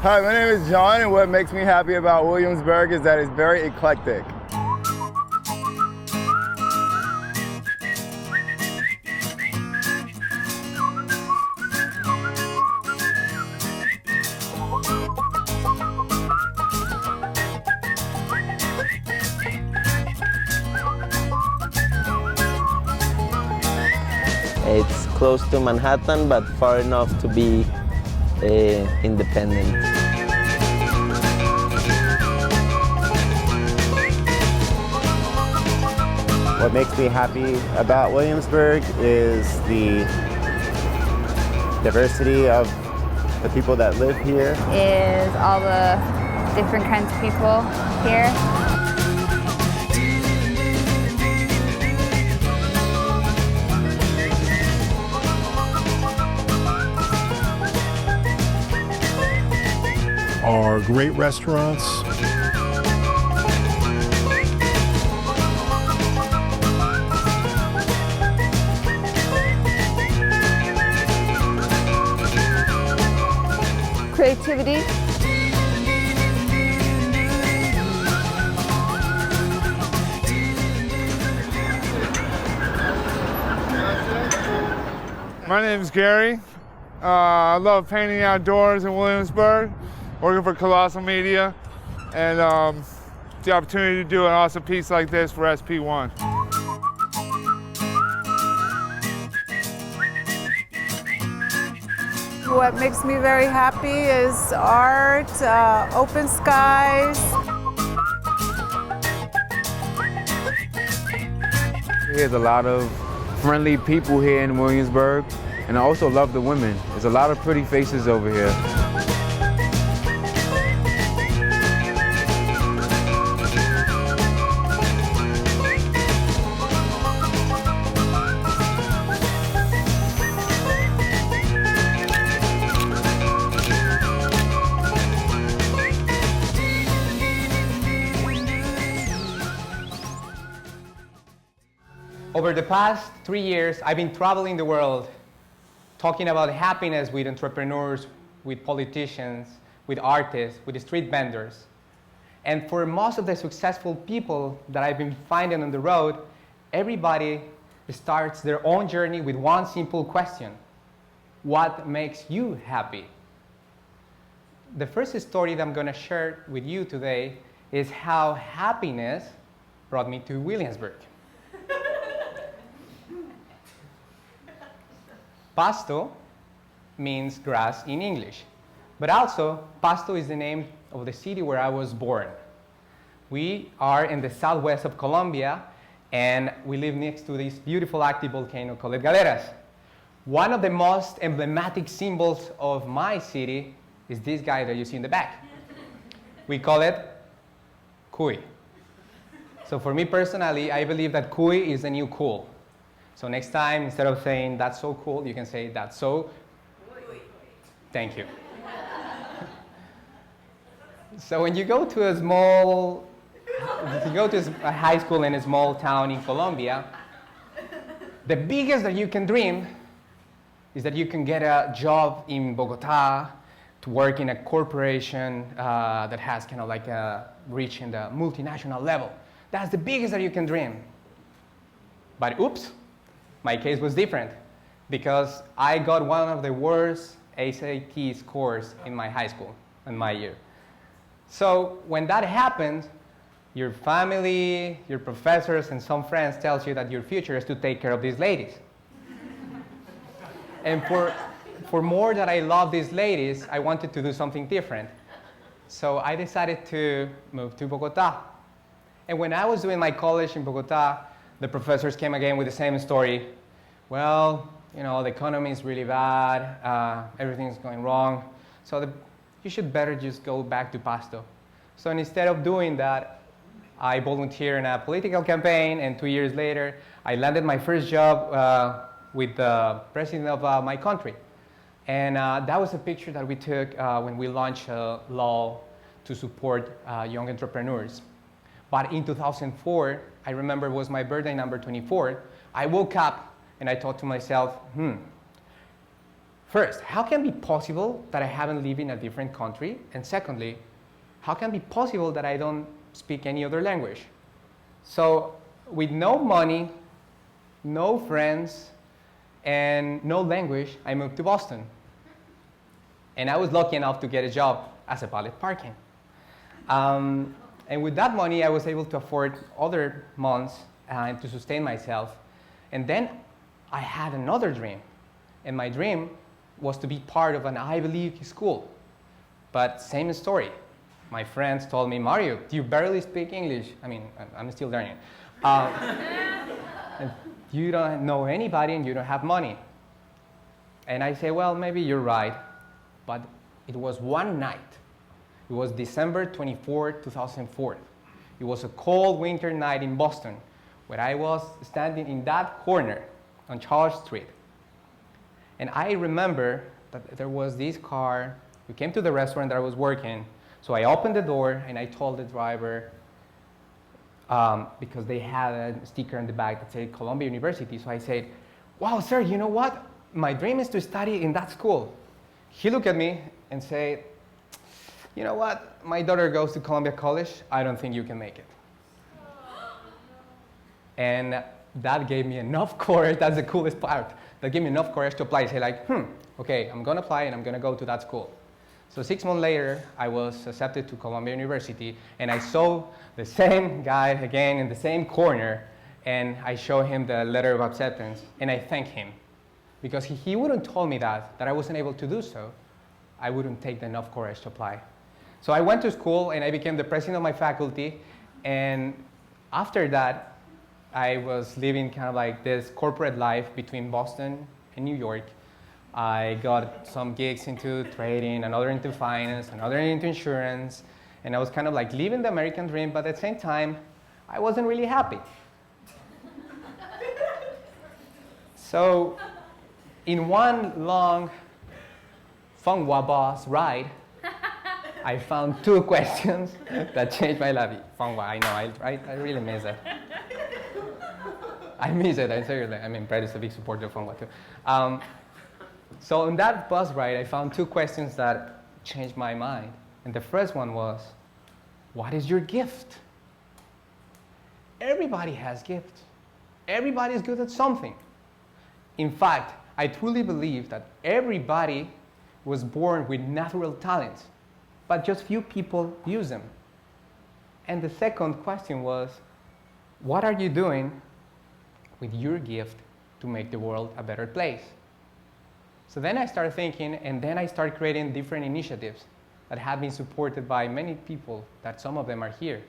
Hi, my name is John, and what makes me happy about Williamsburg is that it's very eclectic. It's close to Manhattan, but far enough to be independent. What makes me happy about Williamsburg is the diversity of the people that live here. Is all the different kinds of people here. Are great restaurants. Creativity. My name is Gary. I love painting outdoors in Williamsburg, working for Colossal Media, and the opportunity to do an awesome piece like this for SP1. What makes me very happy is art, open skies. There's a lot of friendly people here in Williamsburg, and I also love the women. There's a lot of pretty faces over here. Over the past 3 years, I've been traveling the world, talking about happiness with entrepreneurs, with politicians, with artists, with street vendors. And for most of the successful people that I've been finding on the road, everybody starts their own journey with one simple question: what makes you happy? The first story that I'm going to share with you today is how happiness brought me to Williamsburg. Pasto means grass in English, but also Pasto is the name of the city where I was born. We are in the southwest of Colombia, and we live next to this beautiful active volcano called Galeras. One of the most emblematic symbols of my city is this guy that you see in the back. We call it Cuy. So for me personally, I believe that Cuy is the new cool. So next time, instead of saying that's so cool, you can say that's so cool. Thank you. So when you go to a high school in a small town in Colombia, the biggest that you can dream is that you can get a job in Bogota, to work in a corporation that has kind of like reached in the multinational level. That's the biggest that you can dream. But oops. My case was different because I got one of the worst SAT scores in my high school, in my year. So when that happens, your family, your professors, and some friends tells you that your future is to take care of these ladies. And for more that I love these ladies, I wanted to do something different. So I decided to move to Bogota. And when I was doing my college in Bogota, the professors came again with the same story. Well, you know, the economy is really bad, everything's going wrong, so you should better just go back to Pasto. So instead of doing that, I volunteered in a political campaign, and 2 years later, I landed my first job with the president of my country. And that was a picture that we took when we launched a law to support young entrepreneurs. But in 2004, I remember it was my birthday number 24, I woke up and I thought to myself, First, how can it be possible that I haven't lived in a different country? And secondly, how can it be possible that I don't speak any other language? So with no money, no friends, and no language, I moved to Boston. And I was lucky enough to get a job as a valet parking. And with that money, I was able to afford other months to sustain myself. And then I had another dream. And my dream was to be part of an Ivy League school. But same story. My friends told me, Mario, you barely speak English. I mean, I'm still learning. And you don't know anybody and you don't have money. And I say, well, maybe you're right. But it was one night. It was December 24, 2004. It was a cold winter night in Boston where I was standing in that corner on Charles Street. And I remember that there was this car. We came to the restaurant that I was working. So I opened the door and I told the driver, because they had a sticker on the back that said Columbia University. So I said, wow, sir, you know what? My dream is to study in that school. He looked at me and said, you know what? My daughter goes to Columbia College. I don't think you can make it. And that gave me enough courage. That's the coolest part. That gave me enough courage to apply. Say like, okay, I'm going to apply and I'm going to go to that school. So 6 months later, I was accepted to Columbia University, and I saw the same guy again in the same corner, and I showed him the letter of acceptance, and I thanked him. Because he wouldn't told me that I wasn't able to do so, I wouldn't take enough courage to apply. So I went to school, and I became the president of my faculty, and after that, I was living kind of like this corporate life between Boston and New York. I got some gigs into trading, another into finance, another into insurance, and I was kind of like living the American dream, but at the same time, I wasn't really happy. So, in one long Fangwa bus ride, I found 2 questions that changed my life. Fangwa, I know, I really miss it. I miss it, I seriously. I mean, Brad is a big supporter of Fangwa too. So on that bus ride, I found 2 questions that changed my mind. And the first one was, what is your gift? Everybody has gifts. Everybody is good at something. In fact, I truly believe that everybody was born with natural talents, but just few people use them. And the second question was, what are you doing with your gift to make the world a better place? So then I started thinking, and then I started creating different initiatives that have been supported by many people, that some of them are here.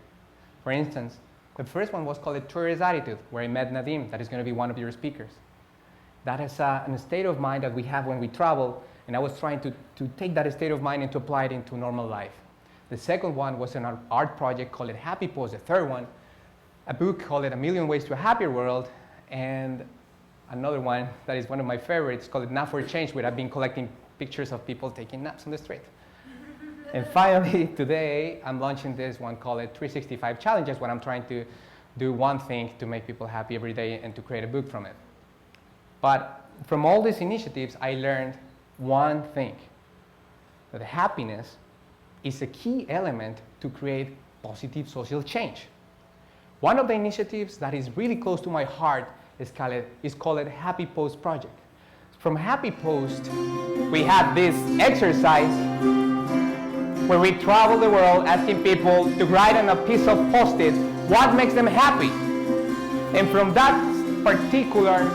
For instance, the first one was called a Tourist Attitude, where I met Nadim, that is going to be one of your speakers. That is a state of mind that we have when we travel, and I was trying to take that state of mind and to apply it into normal life. The second one was an art project called Happy Pose. The third one, a book called A Million Ways to a Happier World, and another one that is one of my favorites called Nap for Change, where I've been collecting pictures of people taking naps on the street. And finally, today, I'm launching this one called 365 Challenges, where I'm trying to do one thing to make people happy every day and to create a book from it. But from all these initiatives, I learned one thing, that happiness is a key element to create positive social change. One of the initiatives that is really close to my heart is called Happy Post Project. From Happy Post, we have this exercise where we travel the world asking people to write on a piece of Post-it what makes them happy. And from that particular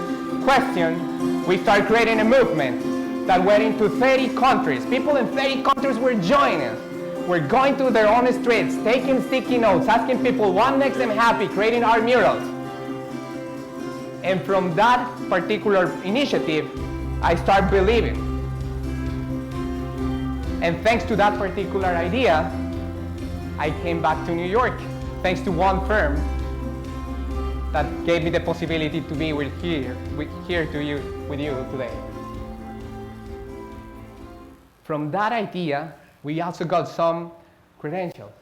question, we start creating a movement that went into 30 countries. People in 30 countries were joining us. We're going to their own streets, taking sticky notes, asking people what makes them happy, creating art murals. And from that particular initiative, I start believing. And thanks to that particular idea, I came back to New York, thanks to one firm that gave me the possibility to be with you today. From that idea, we also got some credentials.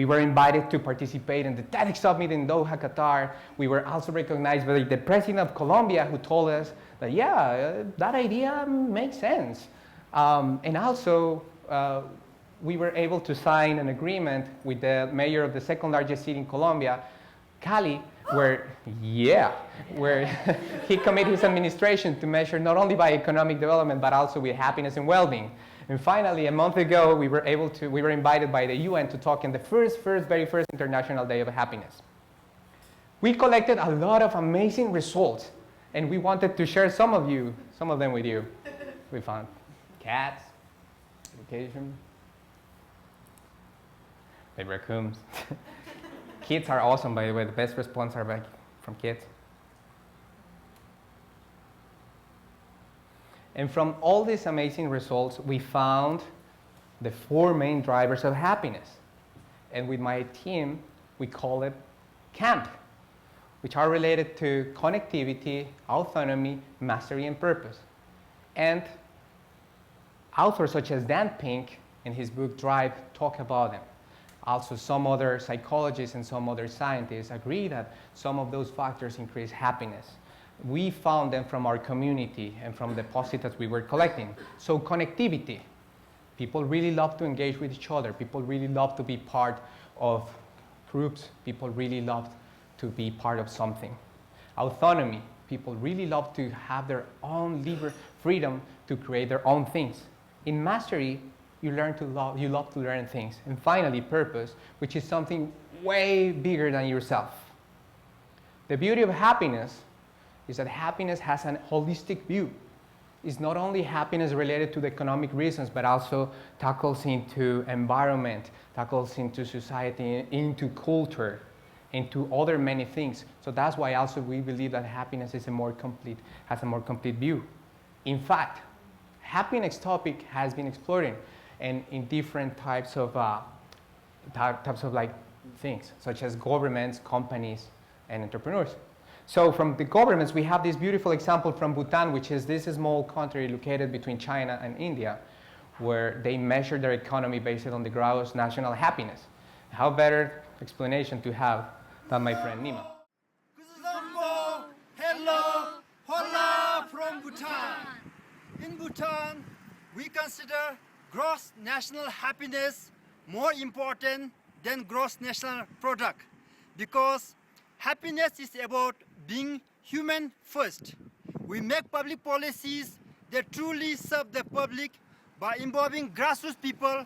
We were invited to participate in the TEDx Summit in Doha, Qatar. We were also recognized by the president of Colombia, who told us that, yeah, that idea makes sense. And also, we were able to sign an agreement with the mayor of the second largest city in Colombia, Cali, where he committed his administration to measure not only by economic development, but also with happiness and well-being. And finally, a month ago, we were invited by the UN to talk in the very first International Day of Happiness. We collected a lot of amazing results, and we wanted to share some of them with you. We found cats, education, the raccoons. Kids are awesome, by the way. The best response are from kids. And from all these amazing results, we found the 4 main drivers of happiness. And with my team, we call it CAMP, which are related to connectivity, autonomy, mastery, and purpose. And authors such as Dan Pink, in his book Drive, talk about them. Also, some other psychologists and some other scientists agree that some of those factors increase happiness. We found them from our community and from the deposits we were collecting. So connectivity. People really love to engage with each other. People really love to be part of groups. People really love to be part of something. Autonomy. People really love to have their own freedom to create their own things. In mastery, you love to learn things. And finally, purpose, which is something way bigger than yourself. The beauty of happiness is that happiness has a holistic view. It's not only happiness related to the economic reasons, but also tackles into environment, tackles into society, into culture, into other many things. So that's why also we believe that happiness is has a more complete view. In fact, happiness topic has been explored and in different types of things, such as governments, companies, and entrepreneurs. So from the governments, we have this beautiful example from Bhutan, which is this small country located between China and India, where they measure their economy based on the gross national happiness. How better explanation to have than my friend Nima. Hello, hola from Bhutan. In Bhutan, we consider gross national happiness more important than gross national product, because happiness is about being human first. We make public policies that truly serve the public by involving grassroots people,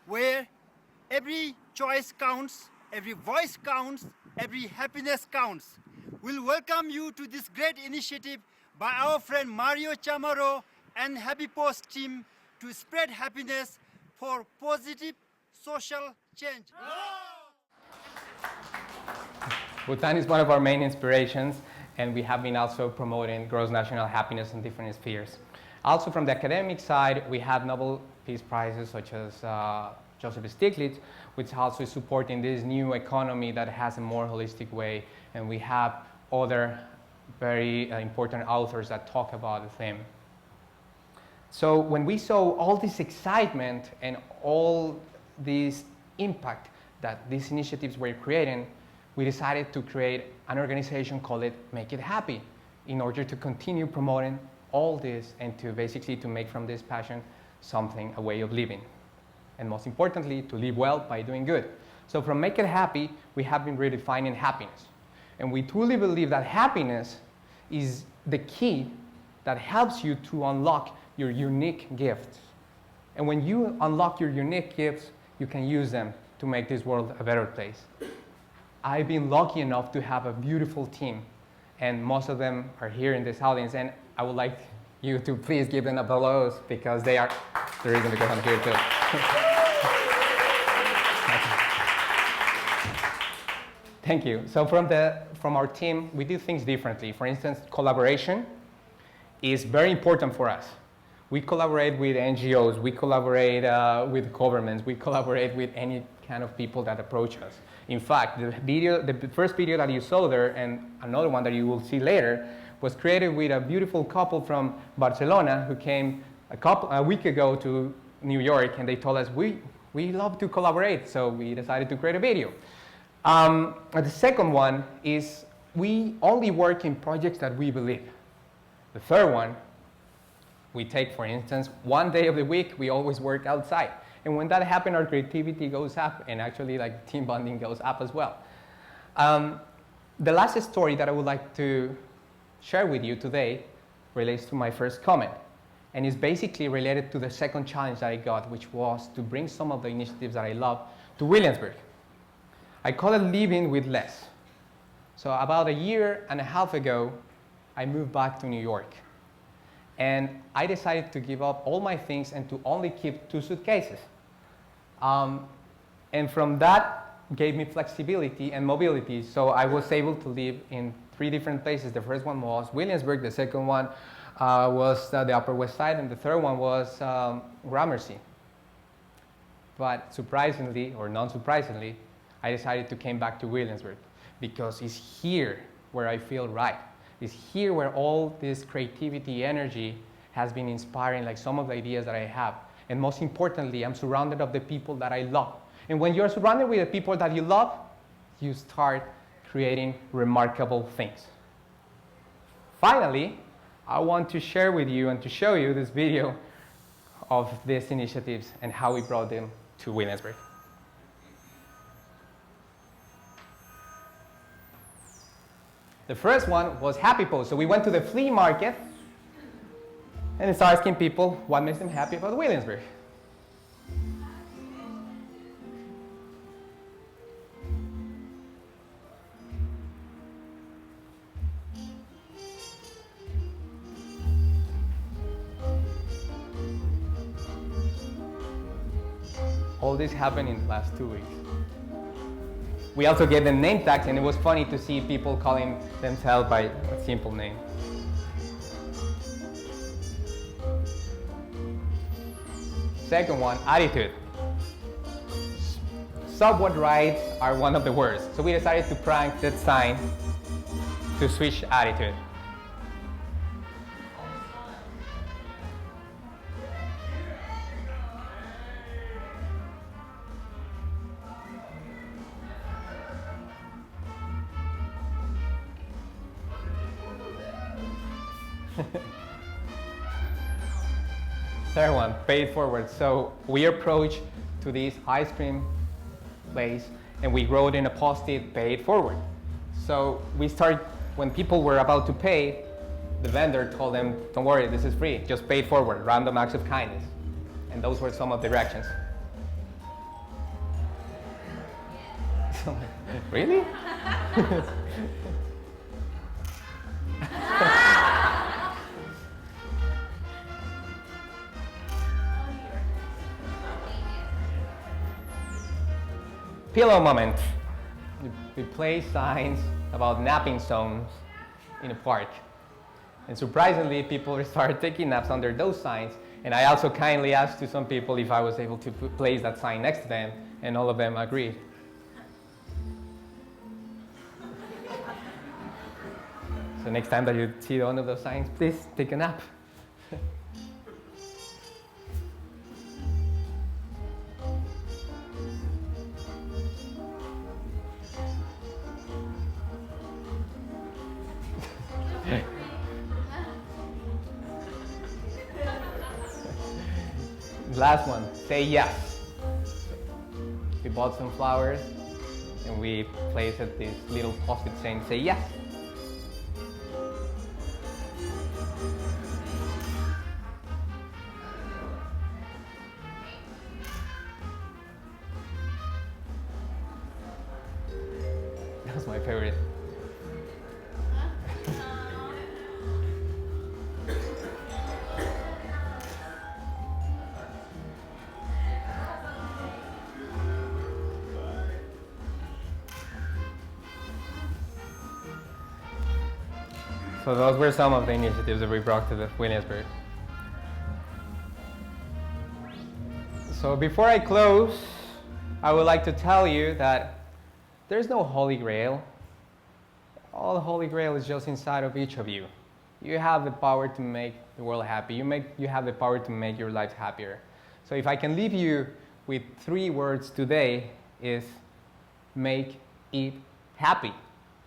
where every choice counts, every voice counts, every happiness counts. We'll welcome you to this great initiative by our friend Mario Chamorro and Happy Post team to spread happiness for positive social change. Bhutan is one of our main inspirations, and we have been also promoting gross national happiness in different spheres. Also from the academic side, we have Nobel Peace Prizes such as Joseph Stiglitz, which also is supporting this new economy that has a more holistic way, and we have other very important authors that talk about the theme. So when we saw all this excitement and all this impact that these initiatives were creating, we decided to create an organization called Make It Happy in order to continue promoting all this and to basically to make from this passion something, a way of living. And most importantly, to live well by doing good. So from Make It Happy, we have been redefining happiness. And we truly believe that happiness is the key that helps you to unlock your unique gifts. And when you unlock your unique gifts, you can use them to make this world a better place. I've been lucky enough to have a beautiful team, and most of them are here in this audience, and I would like you to please give them applause, because they are the reason because I'm here too. Thank you. So from our team, we do things differently. For instance, collaboration is very important for us. We collaborate with NGOs, we collaborate with governments, we collaborate with any kind of people that approach us. In fact, the first video that you saw there, and another one that you will see later, was created with a beautiful couple from Barcelona who came a week ago to New York, and they told us, we we love to collaborate, so we decided to create a video. The second one is we only work in projects that we believe. The third one, we take, for instance, one day of the week, we always work outside. And when that happens, our creativity goes up, and actually like team bonding goes up as well. The last story that I would like to share with you today relates to my first comment, and is basically related to the second challenge that I got, which was to bring some of the initiatives that I love to Williamsburg. I call it living with less. So about a year and a half ago, I moved back to New York. And I decided to give up all my things and to only keep 2 suitcases. And from that gave me flexibility and mobility. So I was able to live in 3 different places. The first one was Williamsburg, the second one was the Upper West Side, and the third one was Gramercy. But surprisingly, or non-surprisingly, I decided to come back to Williamsburg because it's here where I feel right. It's here where all this creativity, energy has been inspiring like some of the ideas that I have. And most importantly, I'm surrounded of the people that I love. And when you're surrounded with the people that you love, you start creating remarkable things. Finally, I want to share with you and to show you this video of these initiatives and how we brought them to Williamsburg. The first one was Happy Post. So we went to the flea market and started asking people what makes them happy about Williamsburg. All this happened in the last 2 weeks. We also gave them name tags, and it was funny to see people calling themselves by a simple name. Second one, attitude. Subway rides are one of the worst, so we decided to prank that sign to switch attitude. Third one, pay it forward. So we approached to this ice cream place and we wrote in a post-it, pay it forward. So we started, when people were about to pay, the vendor told them, don't worry, this is free, just pay it forward, random acts of kindness. And those were some of the directions. Really? Pillow moment. We place signs about napping zones in a park. And surprisingly, people started taking naps under those signs. And I also kindly asked to some people if I was able to place that sign next to them, and all of them agreed. So next time that you see one of those signs, please take a nap. Last one, say yes. We bought some flowers and we placed this little post-it saying, say yes. That was my favorite. So those were some of the initiatives that we brought to Williamsburg. So before I close, I would like to tell you that there's no holy grail. All the holy grail is just inside of each of you. You have the power to make the world happy. You have the power to make your lives happier. So if I can leave you with 3 words today is make it happy.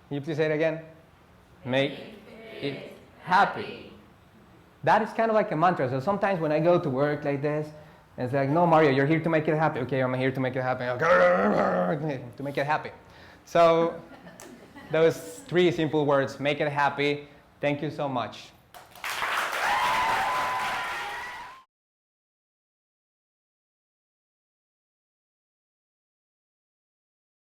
Can you please say it again? Make it happy. That is kind of like a mantra. So sometimes when I go to work like this, it's like, no, Mario, you're here to make it happy. Okay, I'm here to make it happen. To make it happy. So those 3 simple words, make it happy. Thank you so much.